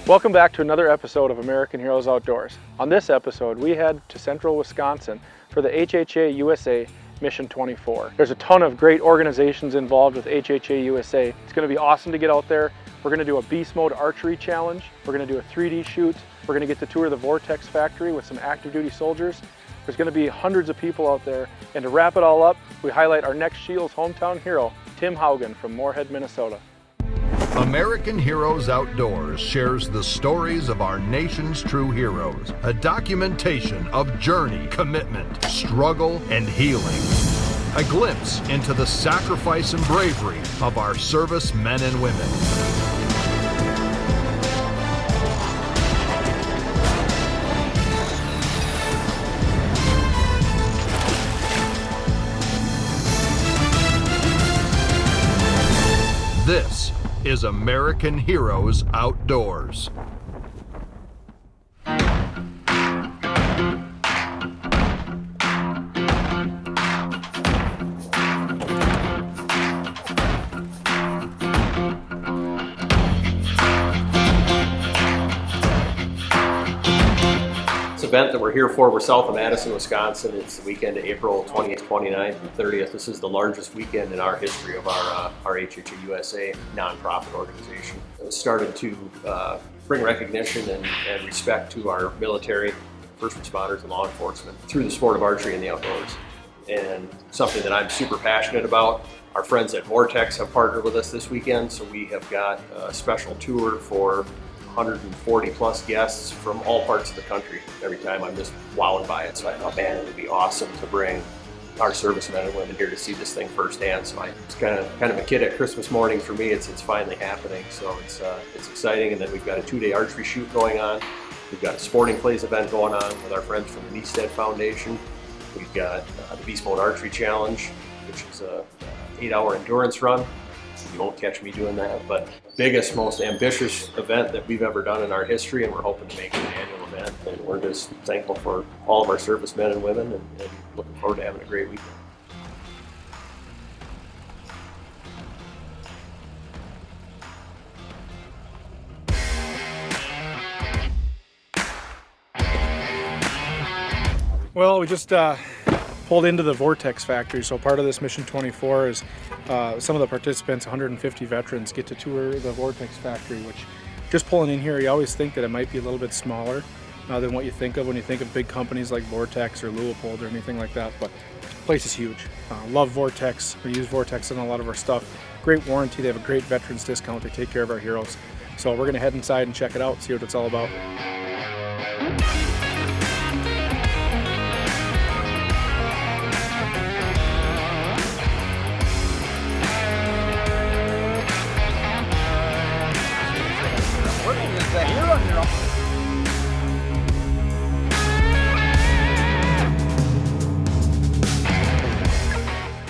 Welcome back to another episode of American Heroes Outdoors. On this episode, we head to central Wisconsin for the HHA USA Mission 24. There's a ton of great organizations involved with HHA USA. It's going to be awesome to get out there. We're going to do a beast mode archery challenge. We're going to do a 3D shoot. We're going to get to tour the Vortex factory with some active duty soldiers. There's going to be hundreds of people out there. And to wrap it all up, we highlight our next Scheels Hometown Hero, Tim Haugen from Moorhead, Minnesota. American Heroes Outdoors shares the stories of our nation's true heroes, a documentation of journey, commitment, struggle, and healing. A glimpse into the sacrifice and bravery of our service men and women. This is American Heroes Outdoors. This event that we're here for, we're south of Madison, Wisconsin. It's the weekend of April 20th, 29th, and 30th. This is the largest weekend in our history of our HHA USA nonprofit organization. It was started to bring recognition and respect to our military, first responders, and law enforcement through the sport of archery in the outdoors. And something that I'm super passionate about. Our friends at Vortex have partnered with us this weekend, so we have got a special tour for 140 plus guests from all parts of the country. Every time I'm just wowed by it. So I thought, man, it would be awesome to bring our servicemen and women here to see this thing firsthand. So it's kind of a kid at Christmas morning for me. It's finally happening. So it's exciting. And then we've got a 2-day archery shoot going on. We've got a sporting clays event going on with our friends from the Beasted Foundation. We've got the Beast Mode Archery Challenge, which is a 8-hour endurance run. You won't catch me doing that, but biggest, most ambitious event that we've ever done in our history, and we're hoping to make it an annual event. And we're just thankful for all of our servicemen and women, and looking forward to having a great weekend. Well, we just pulled into the Vortex factory. So part of this Mission 24 is some of the participants, 150 veterans, get to tour the Vortex factory, which just pulling in here, you always think that it might be a little bit smaller than what you think of when you think of big companies like Vortex or Leupold or anything like that, but the place is huge. Love Vortex. We use Vortex in a lot of our stuff. Great warranty. They have a great veterans discount. They take care of our heroes. So we're going to head inside and check it out, see what it's all about.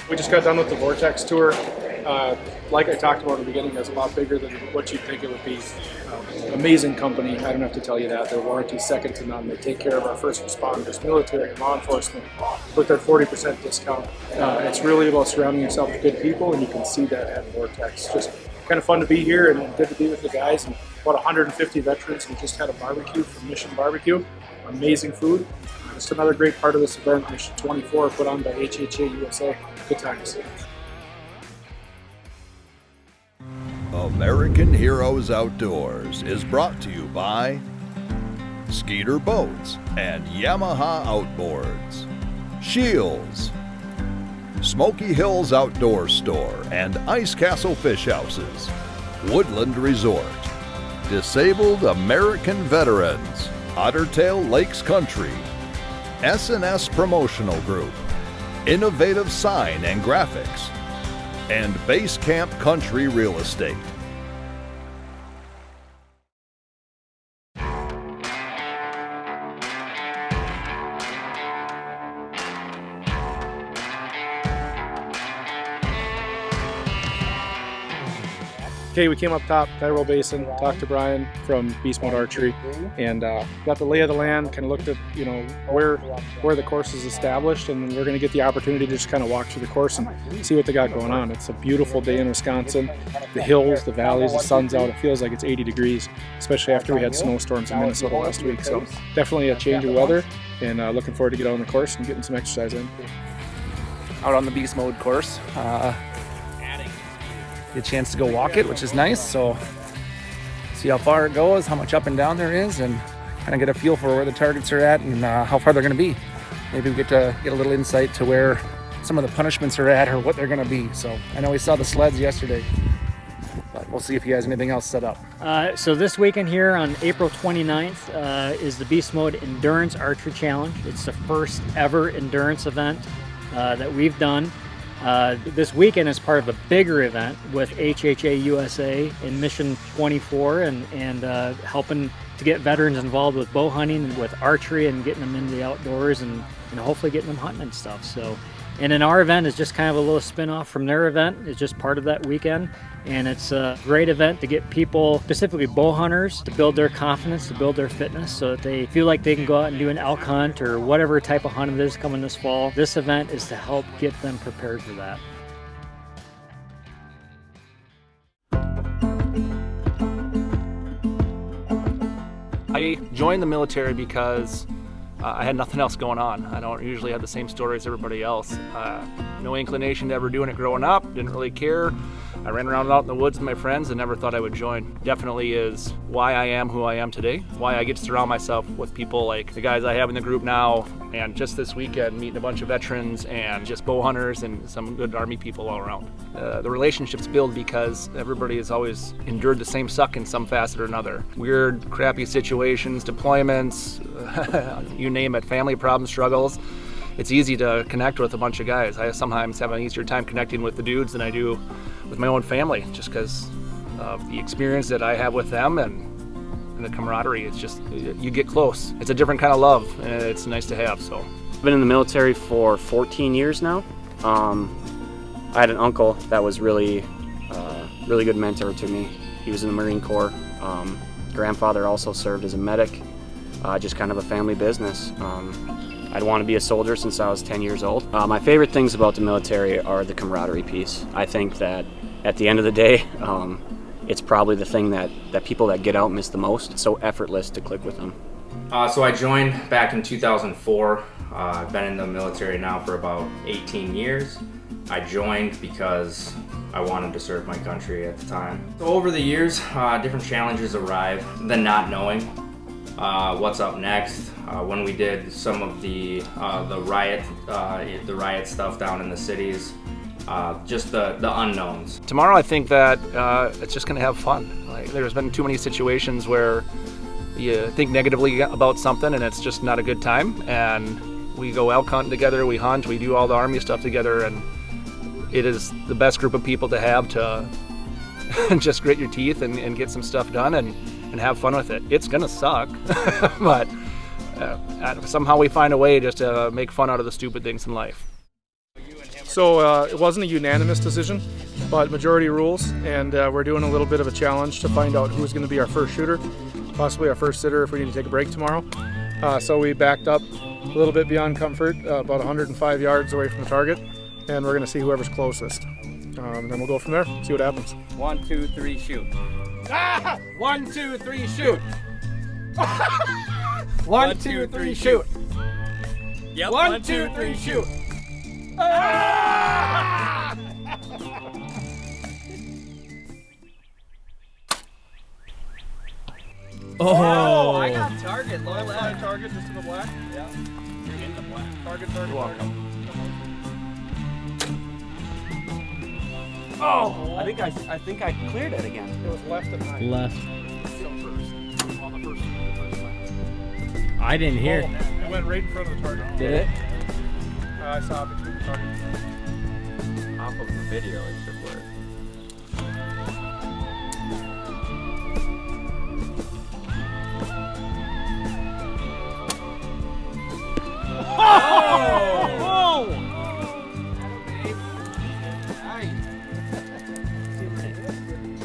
We just got done with the Vortex tour. Like I talked about at the beginning, it's a lot bigger than what you'd think it would be. Amazing company, I don't have to tell you that. Their warranty is second to none. They take care of our first responders, military, and law enforcement with their 40% discount. It's really about surrounding yourself with good people, and you can see that at Vortex. Just kind of fun to be here and good to be with the guys. And about 150 veterans. We just had a barbecue from Mission Barbecue. Amazing food. Just another great part of this event, Mission 24, put on by HHA USA. Good times. American Heroes Outdoors is brought to you by Skeeter Boats and Yamaha Outboards, Scheels, Smoky Hills Outdoor Store and Ice Castle Fish Houses, Woodland Resort, Disabled American Veterans, Ottertail Lakes Country, S&S Promotional Group, Innovative Sign and Graphics, and Base Camp Country Real Estate. Okay, we came up top, Tyrell Basin, talked to Brian from Beast Mode Archery, and got the lay of the land, kind of looked at, you know, where the course is established, and we're going to get the opportunity to just kind of walk through the course and see what they got going on. It's a beautiful day in Wisconsin. The hills, the valleys, the sun's out. It feels like it's 80 degrees, especially after we had snowstorms in Minnesota last week. So definitely a change of weather, and looking forward to get on the course and getting some exercise in. Out on the Beast Mode course. Get a chance to go walk it, which is nice. So see how far it goes, how much up and down there is, and kind of get a feel for where the targets are at and how far they're going to be. Maybe we get to get a little insight to where some of the punishments are at or what they're going to be. So I know we saw the sleds yesterday, but we'll see if he has anything else set up. So this weekend here on April 29th is the Beast Mode Endurance Archery Challenge. It's the first ever endurance event that we've done. This weekend is part of a bigger event with HHA USA in Mission 24 and helping to get veterans involved with bow hunting and with archery and getting them into the outdoors and hopefully getting them hunting and stuff. So, and then our event is just kind of a little spin-off from their event. It's just part of that weekend, and it's a great event to get people, specifically bow hunters, to build their confidence, to build their fitness so that they feel like they can go out and do an elk hunt or whatever type of hunt it is coming this fall. This event is to help get them prepared for that. I joined the military because I had nothing else going on. I don't usually have the same story as everybody else. No inclination to ever doing it growing up, didn't really care. I ran around out in the woods with my friends and never thought I would join. Definitely is why I am who I am today, why I get to surround myself with people like the guys I have in the group now, and just this weekend meeting a bunch of veterans and just bow hunters and some good Army people all around. The relationships build because everybody has always endured the same suck in some facet or another. Weird, crappy situations, deployments, you name it, family problems, struggles. It's easy to connect with a bunch of guys. I sometimes have an easier time connecting with the dudes than I do with my own family, just because of the experience that I have with them and the camaraderie. It's just, you get close. It's a different kind of love, and it's nice to have. So I've been in the military for 14 years now. I had an uncle that was really good mentor to me. He was in the Marine Corps. Grandfather also served as a medic. Just kind of a family business. I'd want to be a soldier since I was 10 years old. My favorite things about the military are the camaraderie piece. I think that at the end of the day, it's probably the thing that people that get out miss the most. It's so effortless to click with them. So I joined back in 2004. I've been in the military now for about 18 years. I joined because I wanted to serve my country at the time. So over the years, different challenges arrive, then not knowing what's up next. When we did some of the riot stuff down in the cities, just the unknowns. tomorrow I think that it's just going to have fun. Like, there's been too many situations where you think negatively about something and it's just not a good time, and we go elk hunting together, we hunt, we do all the Army stuff together, and it is the best group of people to have to just grit your teeth and get some stuff done and have fun with it. It's gonna suck, but somehow we find a way just to make fun out of the stupid things in life. So it wasn't a unanimous decision, but majority rules, and we're doing a little bit of a challenge to find out who's going to be our first shooter, possibly our first sitter if we need to take a break tomorrow. So we backed up a little bit beyond comfort, about 105 yards away from the target, and we're going to see whoever's closest. And then we'll go from there, see what happens. 1, 2, 3, shoot. Ah! 1, 2, 3, shoot. 1, 2, 3, shoot. Yep. 1, 2, 3, shoot. Ah! Oh! I got target. Low left. Target just to the black? Yeah. You're in the black. Target, target. Oh! I think I cleared it again. It was left and right. Left. On the first I didn't hear. It went right in front of the target. Did it? I saw it between the targets. Off of the video, it should work. Oh!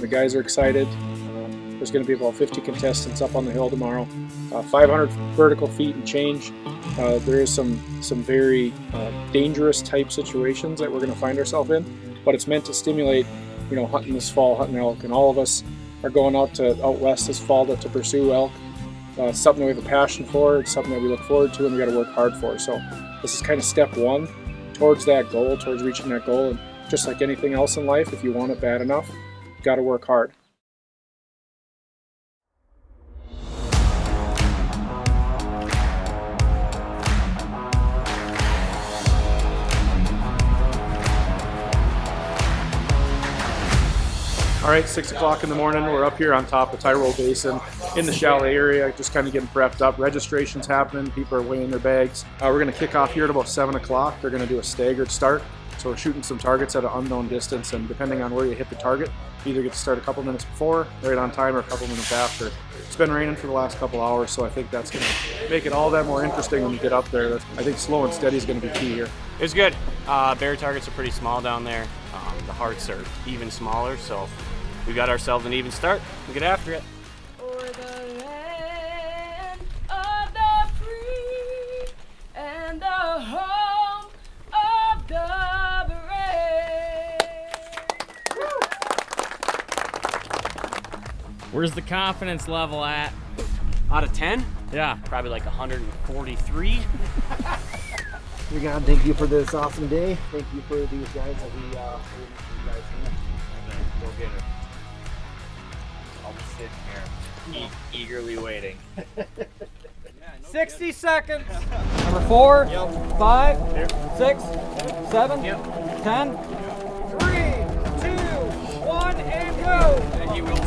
The guys are excited. There's going to be about 50 contestants up on the hill tomorrow. 500 vertical feet and change. There is some very dangerous type situations that we're going to find ourselves in, but it's meant to stimulate, you know, hunting this fall, hunting elk, and all of us are going out west this fall to pursue elk. It's something that we have a passion for. It's something that we look forward to, and we got to work hard for. So this is kind of step one towards that goal, towards reaching that goal. And just like anything else in life, if you want it bad enough, you got to work hard. All right, 6 o'clock in the morning, we're up here on top of Tyrol Basin in the chalet area, just kind of getting prepped up. Registration's happening, people are weighing their bags. We're gonna kick off here at about 7 o'clock. They're gonna do a staggered start. So we're shooting some targets at an unknown distance, and depending on where you hit the target, you either get to start a couple minutes before, right on time, or a couple minutes after. It's been raining for the last couple hours, so I think that's gonna make it all that more interesting when you get up there. I think slow and steady is gonna be key here. It was good. Bear targets are pretty small down there. The hearts are even smaller, so we got ourselves an even start. We'll get after it. For the land of the free and the home of the brave. Where's the confidence level at? Out of 10? Yeah. Probably like 143. We gotta thank you for this awesome day. Thank you for these guys that we guys Go get her. I'll be sitting here, eagerly waiting. 60 seconds. Number 4, 5, 6, 7, 10. 3, 2, 1, and go. And he will.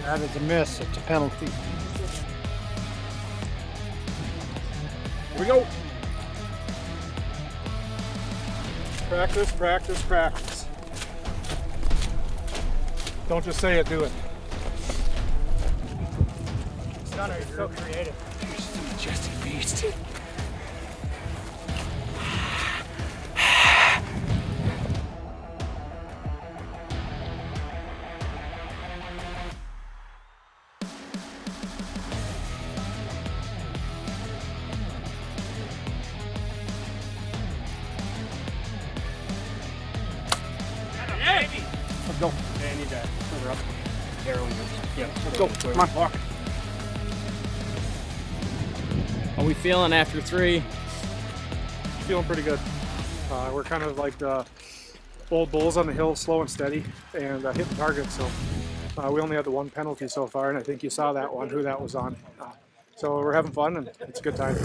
That is a miss. It's a penalty. Here we go. Practice, practice, practice. Don't just say it, do it. Stunner, you're so creative. Jesse Beast. Let's go. Hey, I need that further up. Arrow yours. Yeah, let's go. Come on, walk. How we feeling after 3? Feeling pretty good. We're kind of like the old bulls on the hill, slow and steady, and hitting targets. So we only had the one penalty so far, and I think you saw that one, who that was on. So we're having fun, and it's a good time.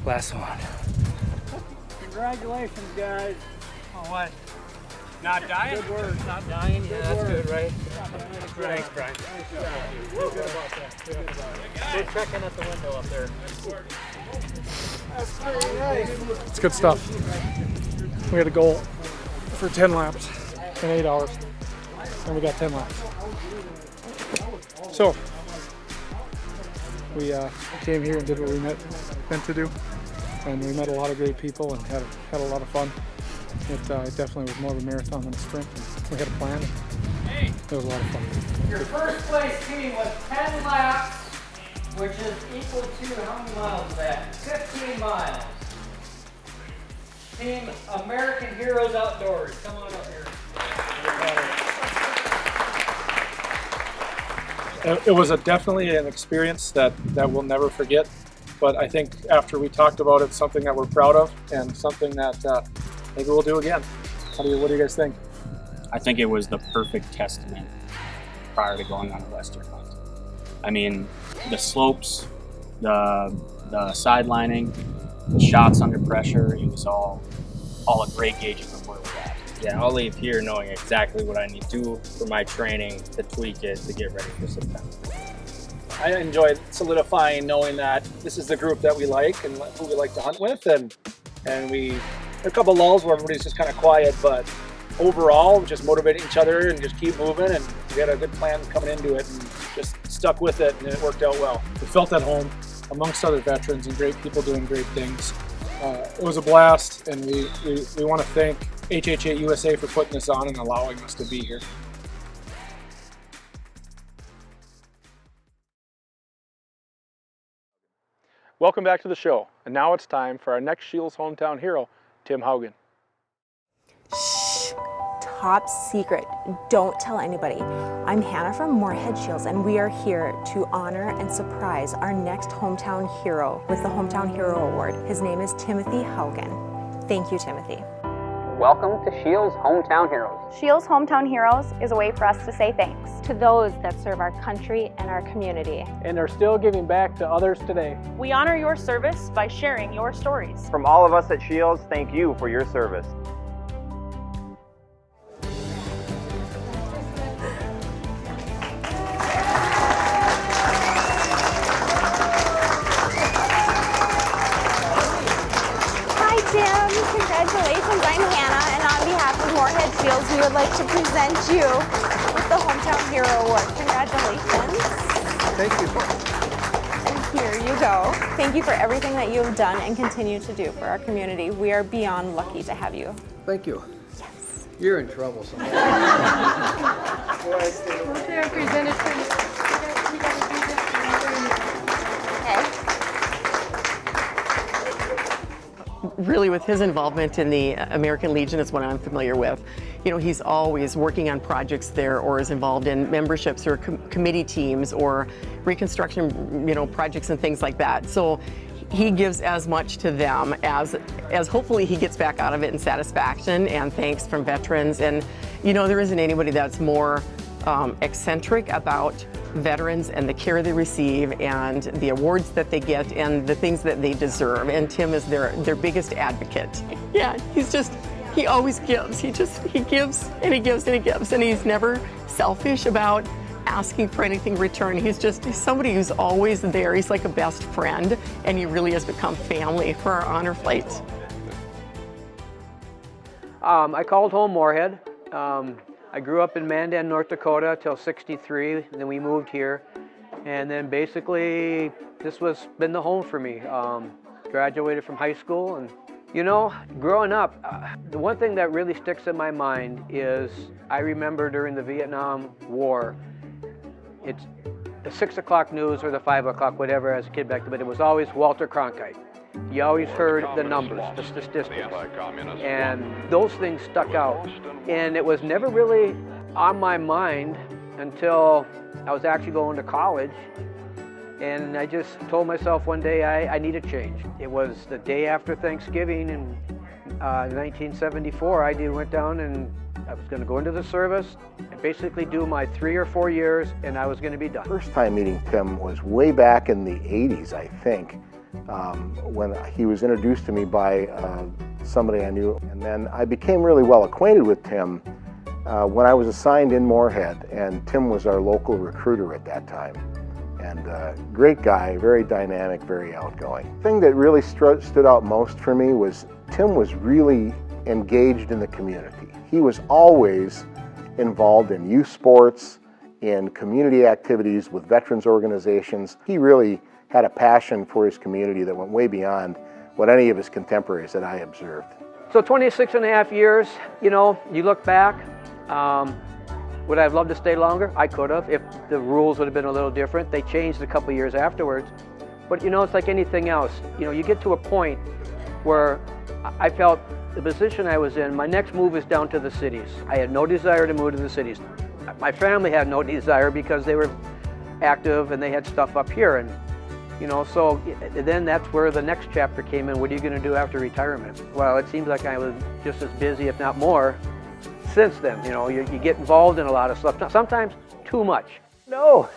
Last one. Congratulations, guys. Oh, what? Not dying? Good work. Not dying? Yeah, that's good, right? Thanks, Brian. Feel good about that. Feel good about it. We're checking at the window up there. That's pretty nice. It's good stuff. We had a goal for 10 laps in 8 hours, and we got 10 laps. So we came here and did what we meant to do, and we met a lot of great people and had a lot of fun. It definitely was more of a marathon than a sprint. We had a plan. It was a lot of fun. Your first place team was 10 laps, which is equal to how many miles is that? 15 miles. Team American Heroes Outdoors, come on up here. It was definitely an experience that we'll never forget. But I think after we talked about it, something that we're proud of and something that maybe we'll do again. What do you guys think? I think it was the perfect testament prior to going on a Western hunt. I mean, the slopes, the sidelining, the shots under pressure, it was all a great gauge of where we're at. Yeah, I'll leave here knowing exactly what I need to do for my training to tweak it to get ready for September. I enjoyed solidifying knowing that this is the group that we like and who we like to hunt with, and we a couple lulls where everybody's just kind of quiet, but overall just motivating each other and just keep moving, and we had a good plan coming into it and just stuck with it, and it worked out well. We felt at home amongst other veterans and great people doing great things. It was a blast, and we want to thank HHA USA for putting this on and allowing us to be here. Welcome back to the show, and now it's time for our next Scheels Hometown Hero, Tim Haugen. Shh, top secret, don't tell anybody. I'm Hannah from Moorhead Scheels, and we are here to honor and surprise our next Hometown Hero with the Hometown Hero Award. His name is Timothy Haugen. Thank you, Timothy. Welcome to Scheels Hometown Heroes. Scheels Hometown Heroes is a way for us to say thanks to those that serve our country and our community, and are still giving back to others today. We honor your service by sharing your stories. From all of us at Scheels, thank you for your service. Congratulations, I'm Hannah, and on behalf of Moorhead Scheels, we would like to present you with the Hometown Hero Award. Congratulations. Thank you. And here you go. Thank you for everything that you have done and continue to do for our community. We are beyond lucky to have you. Thank you. Yes. You're in trouble somewhere. Really, with his involvement in the American Legion is what I'm familiar with. You know, he's always working on projects there, or is involved in memberships or committee teams or reconstruction, you know, projects and things like that. So he gives as much to them as hopefully he gets back out of it in satisfaction and thanks from veterans. And you know, there isn't anybody that's more eccentric about veterans and the care they receive and the awards that they get and the things that they deserve. And Tim is their biggest advocate. Yeah, he always gives. He gives and he gives and he gives, and he's never selfish about asking for anything in return. He's somebody who's always there. He's like a best friend, and he really has become family for our honor flights. I called home Moorhead. I grew up in Mandan, North Dakota till '63, and then we moved here. And then basically, this was been the home for me. Graduated from high school, and you know, growing up, the one thing that really sticks in my mind is I remember during the Vietnam War, it's the 6 o'clock news or the 5 o'clock, whatever, as a kid back then, but it was always Walter Cronkite. You always heard the numbers, the statistics, and those things stuck out. And it was never really on my mind until I was actually going to college, and I just told myself one day I need a change. It was the day after Thanksgiving in 1974. I went down and I was going to go into the service and basically do my 3 or 4 years, and I was going to be done. First time meeting Tim was way back in the 80s, I think. When he was introduced to me by somebody I knew. And then I became really well acquainted with Tim when I was assigned in Moorhead, and Tim was our local recruiter at that time. And great guy, very dynamic, very outgoing. The thing that really stood out most for me was Tim was really engaged in the community. He was always involved in youth sports, in community activities with veterans organizations. He really had a passion for his community that went way beyond what any of his contemporaries that I observed. So 26 and a half years, you know, you look back, would I have loved to stay longer? I could have, if the rules would have been a little different. They changed a couple years afterwards. But you know, it's like anything else. You know, you get to a point where I felt the position I was in, my next move is down to the cities. I had no desire to move to the cities. My family had no desire because they were active and they had stuff up here. And you know, so then that's where the next chapter came in. What are you going to do after retirement? Well, it seems like I was just as busy, if not more, since then. You know, you get involved in a lot of stuff, sometimes too much. No,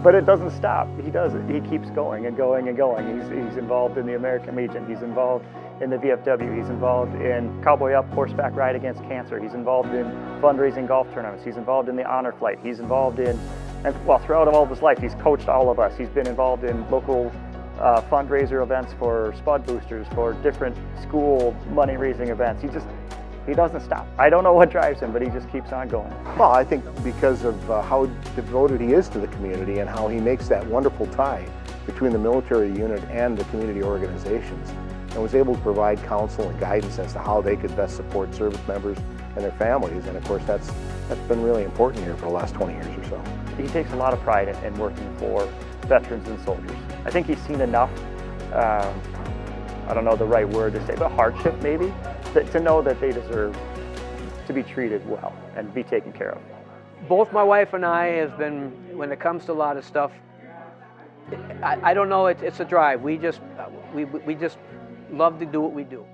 but it doesn't stop. He does it. He keeps going and going and going. He's involved in the American Legion. He's involved in the VFW. He's involved in Cowboy Up horseback ride against cancer. He's involved in fundraising golf tournaments. He's involved in the honor flight. He's involved in, and well, throughout all of his life, he's coached all of us. He's been involved in local fundraiser events for spud boosters, for different school money-raising events. He doesn't stop. I don't know what drives him, but he just keeps on going. Well, I think because of how devoted he is to the community and how he makes that wonderful tie between the military unit and the community organizations, and was able to provide counsel and guidance as to how they could best support service members and their families. And of course, that's been really important here for the last 20 years or so. He takes a lot of pride in working for veterans and soldiers. I think he's seen enough, I don't know the right word to say, but hardship maybe, to know that they deserve to be treated well and be taken care of. Both my wife and I have been, when it comes to a lot of stuff, I don't know, it's a drive. We just love to do what we do.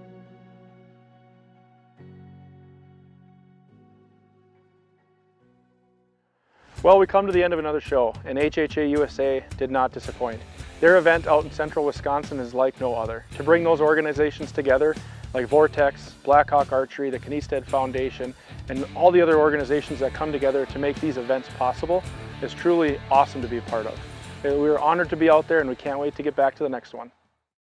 Well, we come to the end of another show, and HHA USA did not disappoint. Their event out in central Wisconsin is like no other. To bring those organizations together, like Vortex, Blackhawk Archery, the Kniestead Foundation, and all the other organizations that come together to make these events possible, is truly awesome to be a part of. We were honored to be out there, and we can't wait to get back to the next one.